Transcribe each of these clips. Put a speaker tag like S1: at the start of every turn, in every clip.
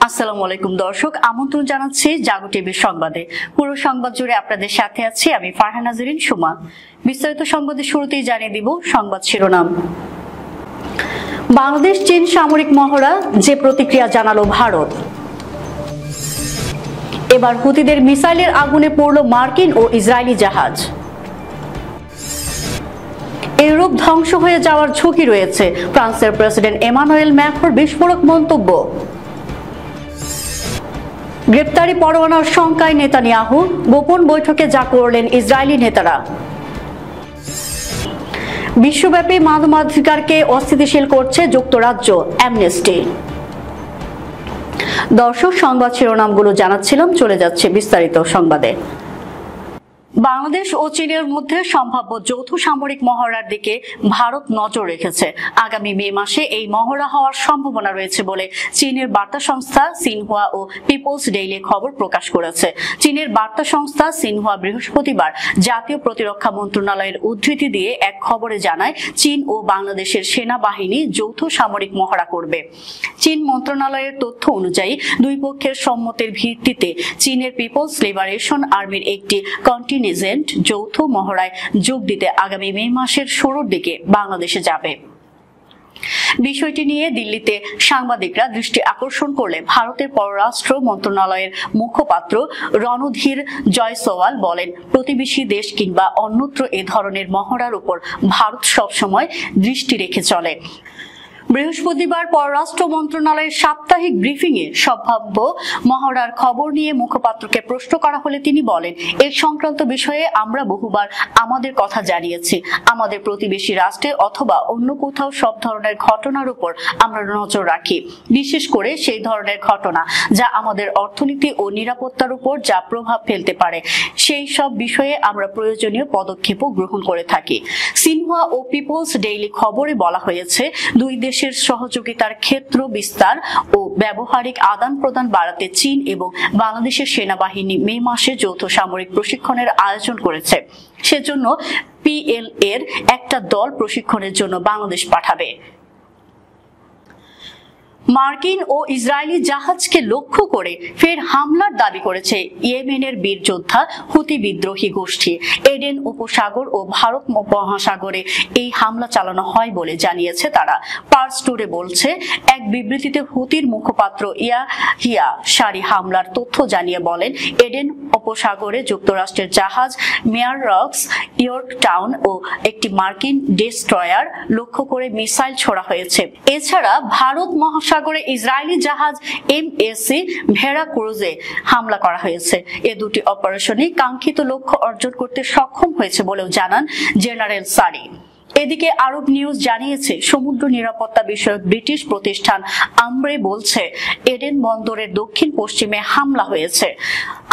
S1: আসসালামু আলাইকুম দর্শক, আমন্ত্রণ জানাচ্ছি জাগো টিভির সংবাদে। পুরো সংবাদ জুড়ে আপনাদের সাথে আছি আমি ফারহান নাজরিন সুমা। বিস্তারিত সংবাদের শুরুতেই জানিয়ে দিব সংবাদ শিরোনাম। বাংলাদেশ চীন সামরিক মহড়া, যে প্রতিক্রিয়া জানালো ভারত। এবার হুতিদের মিসাইলের আগুনে পড়ল মার্কিন ও ইসরায়েলি জাহাজ। ইউরোপ ধ্বংস হয়ে যাওয়ার ঝুঁকি রয়েছে, ফ্রান্সের প্রেসিডেন্ট এমানুয়েল ম্যাক্রোর বিস্ফোরক মন্তব্য। গ্রেপ্তারি পরোয়ানার শঙ্কায় নেতানিয়াহু, গোপন বৈঠকে যা করলেন ইসরায়েলি নেতারা। বিশ্বব্যাপী মানবাধিকারকে অস্থিতিশীল করছে যুক্তরাজ্য, অ্যামনেস্টি। দর্শক, সংবাদ শিরোনামগুলো জানাচ্ছিলাম, চলে যাচ্ছে বিস্তারিত সংবাদে। বাংলাদেশ ও চীনের মধ্যে সম্ভাব্য যৌথ সামরিক মহড়ার দিকে ভারত নজর রেখেছে। আগামী মে মাসে এই মহড়া হওয়ার সম্ভাবনা রয়েছে বলে চীনের বার্তা সংস্থা সিনহুয়া ও পিপলস ডেইলি খবর প্রকাশ করেছে। চীনের বার্তা সংস্থা সিনহুয়া বৃহস্পতিবার জাতীয় প্রতিরক্ষা মন্ত্রণালয়ের উদ্ধৃতি দিয়ে এক খবরে জানায়, চীন ও বাংলাদেশের সেনাবাহিনী যৌথ সামরিক মহড়া করবে। চীন মন্ত্রণালয়ের তথ্য অনুযায়ী দুই পক্ষের সম্মতির ভিত্তিতে চীনের পিপলস লিবারেশন আর্মির একটি কন্টিনজেন্ট যৌথ মহড়ায় যোগ দিতে আগামী মে মাসের শুরুর দিকে বাংলাদেশে যাবে। বিষয়টি নিয়ে দিল্লিতে সাংবাদিকরা দৃষ্টি আকর্ষণ করলে ভারতের পররাষ্ট্র মন্ত্রণালয়ের মুখপাত্র রণধীর জয়সওয়াল বলেন, প্রতিবেশী দেশ কিংবা অন্যত্র এ ধরনের মহড়ার উপর ভারত সবসময় দৃষ্টি রেখে চলে। বৃহস্পতিবার পররাষ্ট্র মন্ত্রণালয়ের সাপ্তাহিক ব্রিফিং এ সম্ভাব্য মহড়ার খবর নিয়ে মুখপাত্রকে প্রশ্ন করা হলে তিনি বলেন, এই সংক্রান্ত বিষয়ে আমরা বহুবার আমাদের কথা জানিয়েছি। আমাদের প্রতিবেশী রাষ্ট্রে অথবা অন্য কোথাও সব ধরনের ঘটনার উপর আমরা নজর রাখি, বিশেষ করে সেই ধরনের ঘটনা যা আমাদের অর্থনীতি ও নিরাপত্তার উপর যা প্রভাব ফেলতে পারে। সেই সব বিষয়ে আমরা প্রয়োজনীয় পদক্ষেপও গ্রহণ করে থাকি। সিনহুয়া ও পিপলস ডেইলি খবরে বলা হয়েছে, দুই দেশের সহযোগিতার ক্ষেত্র বিস্তার ও ব্যবহারিক আদান প্রদান বাড়াতে চীন এবং বাংলাদেশের সেনাবাহিনী মে মাসে যৌথ সামরিক প্রশিক্ষণের আয়োজন করেছে। সেজন্য পিএল এর একটা দল প্রশিক্ষণের জন্য বাংলাদেশ পাঠাবে। মার্কিন ও ইসরায়েলি জাহাজকে লক্ষ্য করে ফের হামলার দাবি করেছে ইয়েমেনের বীর যোদ্ধা হুতি বিদ্রোহী গোষ্ঠী। এডেন উপসাগর ও ভারত মহাসাগরে এই হামলা চালানো হয় বলে জানিয়েছে তারা। পার্স টুডে বলছে, এক বিবৃতিতে হুতির মুখপাত্র ইয়াহিয়া সারি হামলার তথ্য জানিয়ে বলেন, এডেন উপসাগরে যুক্তরাষ্ট্রের জাহাজ মেয়াররক্স ইয়র্কটাউন ও একটি মার্কিন ডেস্ট্রয়ার লক্ষ্য করে মিসাইল ছোড়া হয়েছে। এছাড়া ভারত মহাসাগরে ইসরায়েলি জাহাজ এমএসি ভেরাক্রুজে হামলা করা হয়েছে। এ দুটি অপারেশনে কাঙ্ক্ষিত লক্ষ্য অর্জন করতে সক্ষম হয়েছে বলেও জানান জেনারেল সারি। এদিকে আরব নিউজ জানিয়েছে, সমুদ্র নিরাপত্তা বিষয়ক ব্রিটিশ প্রতিষ্ঠান আমব্রে বলছে, এডেন বন্দরের দক্ষিণ পশ্চিমে হামলা হয়েছে।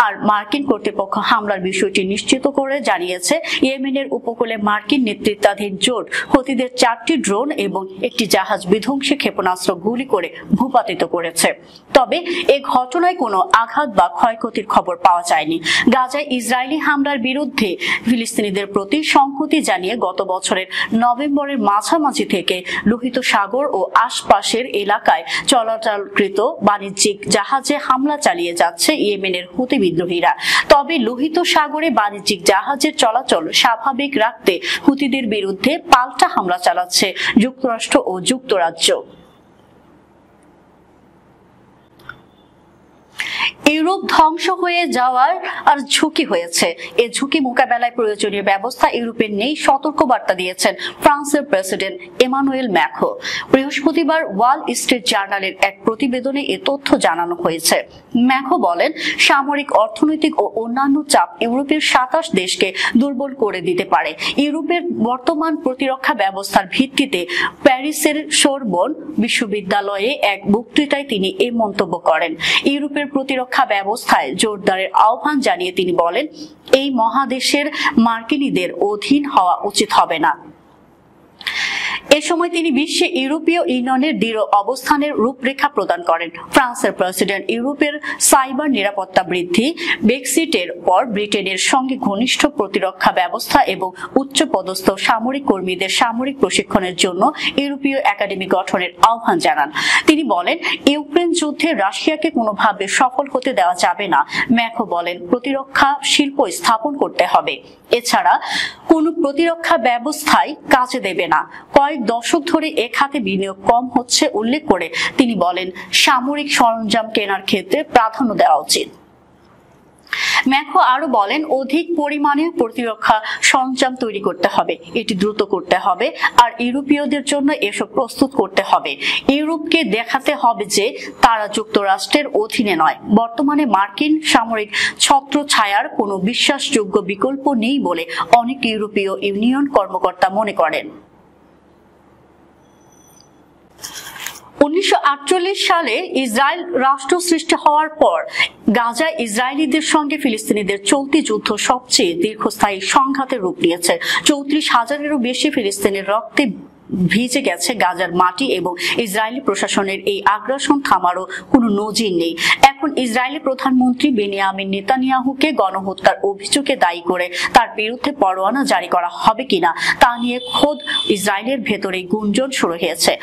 S1: আর মার্কিন কর্তৃপক্ষ হামলার বিষয়টি নিশ্চিত করে জানিয়েছে, ইয়েমেনের উপকূলে মার্কিন নেতৃত্বাধীন জোট হুতিদের 4টি ড্রোন এবং একটি জাহাজ বিধ্বংসী ক্ষেপণাস্ত্র গুলি করে ভূপাতিত করেছে। তবে এ ঘটনায় কোনো আঘাত বা ক্ষয়ক্ষতির খবর পাওয়া যায়নি। গাজায় ইসরায়েলি হামলার বিরুদ্ধে ফিলিস্তিনিদের প্রতি সংহতি জানিয়ে গত বছরের নভেম্বরের মাঝামাঝি থেকে লোহিত সাগর ও আশপাশের এলাকায় চলাচলকৃত বাণিজ্যিক জাহাজে হামলা চালিয়ে যাচ্ছে ইয়েমেনের হুতি বিদ্রোহীরা। তবে লোহিত সাগরে বাণিজ্যিক জাহাজের চলাচল স্বাভাবিক রাখতে হুতিদের বিরুদ্ধে পাল্টা হামলা চালাচ্ছে যুক্তরাষ্ট্র ও যুক্তরাজ্য। ইউরোপ ধ্বংস হয়ে যাওয়ার আর ঝুঁকি হয়েছে। এ ঝুঁকি মোকাবেলায় প্রয়োজনীয় ব্যবস্থা ইউরোপের নেই, সতর্কবার্তা দিয়েছেন ফ্রান্সের প্রেসিডেন্ট এমানুয়েল ম্যাক্রো। বৃহস্পতিবার ওয়াল স্ট্রিট জার্নালের এক প্রতিবেদনে এ তথ্য জানানো হয়েছে। ম্যাক্রো বলেন, সামরিক, অর্থনৈতিক ও অন্যান্য চাপ ইউরোপের 27 দেশকে দুর্বল করে দিতে পারে। ইউরোপের বর্তমান প্রতিরক্ষা ব্যবস্থার ভিত্তিতে প্যারিসের সোরবন বিশ্ববিদ্যালয়ে এক বক্তৃতায় তিনি এই মন্তব্য করেন। ইউরোপের প্রতিরক্ষা ব্যবস্থায় জোরদারের আহ্বান জানিয়ে তিনি বলেন, এই মহাদেশের মার্কিনীদের অধীন হওয়া উচিত হবে না। এ সময় তিনি বিশ্বে ইউরোপীয় ইউনিয়নের দৃঢ় অবস্থানের রূপরেখা প্রদান করেন। ফ্রান্সের প্রেসিডেন্ট ইউরোপের সাইবার নিরাপত্তা বৃদ্ধি, ব্রেক্সিটের পর ব্রিটেনের সঙ্গে ঘনিষ্ঠ প্রতিরক্ষা ব্যবস্থা এবং উচ্চপদস্থ সামরিক কর্মীদের সামরিক প্রশিক্ষণের জন্য ইউরোপীয় একাডেমি গঠনের আহ্বান জানান। তিনি বলেন, ইউক্রেন যুদ্ধে রাশিয়াকে কোনোভাবে সফল হতে দেওয়া যাবে না। ম্যাখো বলেন, প্রতিরক্ষা শিল্প স্থাপন করতে হবে। এছাড়া কোন প্রতিরক্ষা ব্যবস্থায় কাজে দেবে না। কয়েক দশক ধরে এ খাতে বিনিয়োগ কম হচ্ছে উল্লেখ করে তিনি বলেন, সামরিক সরঞ্জাম কেনার ক্ষেত্রে প্রাধান্য দেওয়া উচিত। ম্যাখো আরো বলেন, অধিক পরিমাণে প্রতিরক্ষা সরঞ্জাম তৈরি করতে হবে, এটি দ্রুত করতে হবে আর ইউরোপীয়দের জন্য এসব প্রস্তুত করতে হবে। ইউরোপকে দেখাতে হবে যে তারা যুক্তরাষ্ট্রের অধীনে নয়। বর্তমানে মার্কিন সামরিক ছত্রছায়ার কোনো বিশ্বাসযোগ্য বিকল্প নেই বলে অনেক ইউরোপীয় ইউনিয়ন কর্মকর্তা মনে করেন। 1948 সালে ইসরায়েল রাষ্ট্র সৃষ্টি হওয়ার পর গাজায় ইসরায়েলিদের সঙ্গে ফিলিস্তিনিদের চলতি যুদ্ধ সবচেয়ে দীর্ঘস্থায়ী সংঘাতের রূপ নিয়েছে। 34,000-এরও বেশি ফিলিস্তিনের রক্তে ভিজে গেছে গাজার মাটি এবং ইসরায়েলি প্রশাসনের এই আগ্রাসন থামারও কোনো নজির নেই। এখন ইসরায়েলি প্রধানমন্ত্রী বেনিয়ামিন নেতানিয়াহুকে গণহত্যার অভিযোগে দায়ী করে তার বিরুদ্ধে পরোয়ানা জারি করা হবে কিনা তা নিয়ে খোদ ইসরায়েলের ভেতরেই গুঞ্জন শুরু হয়েছে।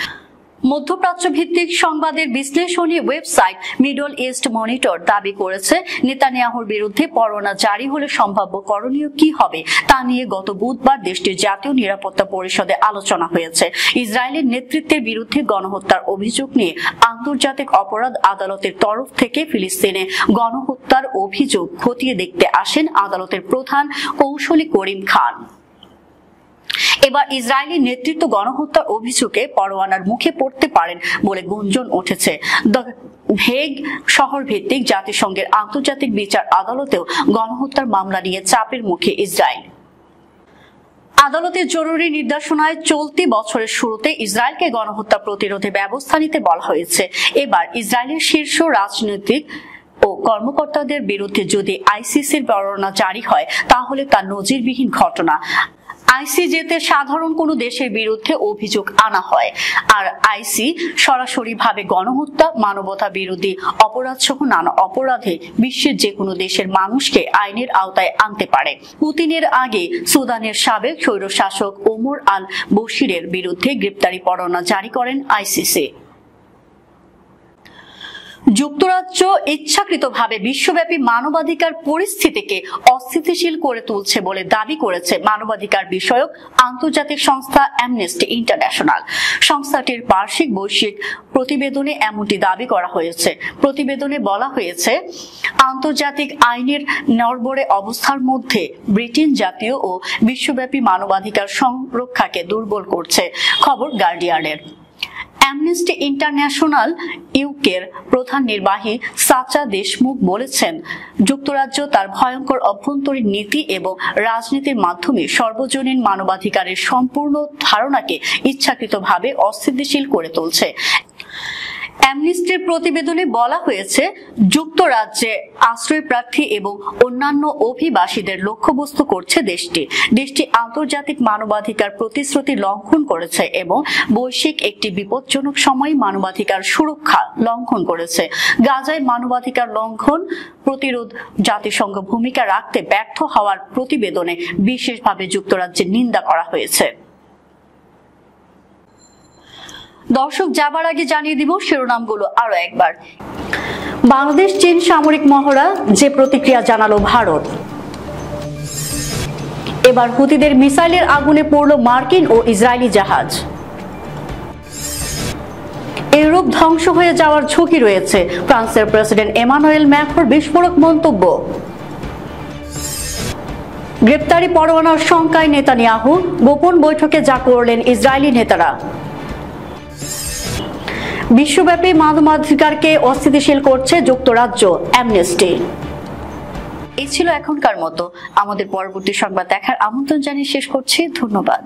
S1: মধ্যপ্রাচ্য ভিত্তিক সংবাদের বিশ্লেষণী ওয়েবসাইট মিডল ইস্ট মনিটর দাবি করেছে, নেতানিয়াহুর বিরুদ্ধে পরোয়ানা জারি হলে সম্ভাব্য করণীয় কি হবে তা নিয়ে গত বুধবার দেশটির জাতীয় নিরাপত্তা পরিষদে আলোচনা হয়েছে। ইসরায়েলের নেতৃত্বের বিরুদ্ধে গণহত্যার অভিযোগ নিয়ে আন্তর্জাতিক অপরাধ আদালতের তরফ থেকে ফিলিস্তিনে গণহত্যার অভিযোগ খতিয়ে দেখতে আসেন আদালতের প্রধান কৌঁসুলি করিম খান। এবার ইসরায়েলি নেতৃত্ব গণহত্যার অভিযোগে পরোয়ানার মুখে পড়তে পারেন বলে গুঞ্জন উঠেছে। দ্য হেগ শহর ভিত্তিক জাতিসংঘের আন্তর্জাতিক বিচার আদালতেও গণহত্যার মামলা নিয়ে চাপের মুখে ইসরায়েল। আদালতের জরুরি নির্দেশনায় চলতি বছরের শুরুতে ইসরায়েলকে গণহত্যা প্রতিরোধে ব্যবস্থা নিতে বলা হয়েছে। এবার ইসরায়েলের শীর্ষ রাজনৈতিক ও কর্মকর্তাদের বিরুদ্ধে যদি আইসিসির পরোয়ানা জারি হয় তাহলে তা নজিরবিহীন ঘটনা। আইসিজেতে সাধারণ কোনো দেশের বিরুদ্ধে অভিযোগ আনা হয় আর আইসি সরাসরিভাবে গণহত্যা, মানবতা বিরোধী অপরাধ সহ নানা অপরাধে বিশ্বের যে কোনো দেশের মানুষকে আইনের আওতায় আনতে পারে। পুতিনের আগে সুদানের সাবেক স্বৈরশাসক ওমর আল বশিরের বিরুদ্ধে গ্রেপ্তারি পরোয়ানা জারি করেন আইসিসি। যুক্তরাজ্য ইচ্ছাকৃতভাবে বিশ্বব্যাপী মানবাধিকার পরিস্থিতিকে অস্থিতিশীল করে তুলছে বলে দাবি করেছে মানবাধিকার বিষয়ক আন্তর্জাতিক সংস্থা অ্যামনেস্টি ইন্টারন্যাশনাল। সংস্থাটির বার্ষিক বৈশ্বিক প্রতিবেদনে এমনটি দাবি করা হয়েছে। প্রতিবেদনে বলা হয়েছে, আন্তর্জাতিক আইনের নড়বড়ে অবস্থার মধ্যে ব্রিটেন জাতীয় ও বিশ্বব্যাপী মানবাধিকার সংরক্ষাকে দুর্বল করছে। খবর গার্ডিয়ানের। অ্যামনেস্টি ইন্টারন্যাশনাল ইউকের প্রধান নির্বাহী সাচা দেশমুখ বলেছেন, যুক্তরাজ্য তার ভয়ঙ্কর অভ্যন্তরীণ নীতি এবং রাজনীতির মাধ্যমে সর্বজনীন মানবাধিকারের সম্পূর্ণ ধারণাকে ইচ্ছাকৃতভাবে অস্থিতিশীল করে তুলছে। অ্যামনেস্টির প্রতিবেদনে বলা হয়েছে, যুক্তরাজ্যে আশ্রয় প্রার্থী এবং অন্যান্য অভিবাসীদের লক্ষ্যবস্তু করছে দেশটি আন্তর্জাতিক মানবাধিকার প্রতিশ্রুতি লঙ্ঘন করেছে এবং বৈশ্বিক একটি বিপজ্জনক সময় মানবাধিকার সুরক্ষা লঙ্ঘন করেছে। গাজায় মানবাধিকার লঙ্ঘন প্রতিরোধ জাতিসংঘ ভূমিকা রাখতে ব্যর্থ হওয়ার প্রতিবেদনে বিশেষভাবে যুক্তরাজ্যের নিন্দা করা হয়েছে। দর্শক, যাবার আগে জানিয়ে দিব শিরোনামগুলো আরো একবার। বাংলাদেশ চীন সামরিক মহড়া, যে প্রতিক্রিয়া জানালো ভারত। এবার হুতিদের মিসাইলের আগুনে পড়ল মার্কিন ও ইসরায়েলি জাহাজ। ইউরোপ ধ্বংস হয়ে যাওয়ার ঝুঁকি রয়েছে, ফ্রান্সের প্রেসিডেন্ট এমানুয়েল ম্যাক্রোর বিস্ফোরক মন্তব্য। গ্রেপ্তারি পরোয়ানার শঙ্কায় নেতানিয়াহু, গোপন বৈঠকে যা করলেন ইসরায়েলি নেতারা। বিশ্বব্যাপী মানবাধিকারকে অস্থিতিশীল করছে যুক্তরাজ্য, অ্যামনেস্টি। এই ছিল এখনকার মতো। আমাদের পরবর্তী সংবাদ দেখার আমন্ত্রণ জানিয়ে শেষ করছি। ধন্যবাদ।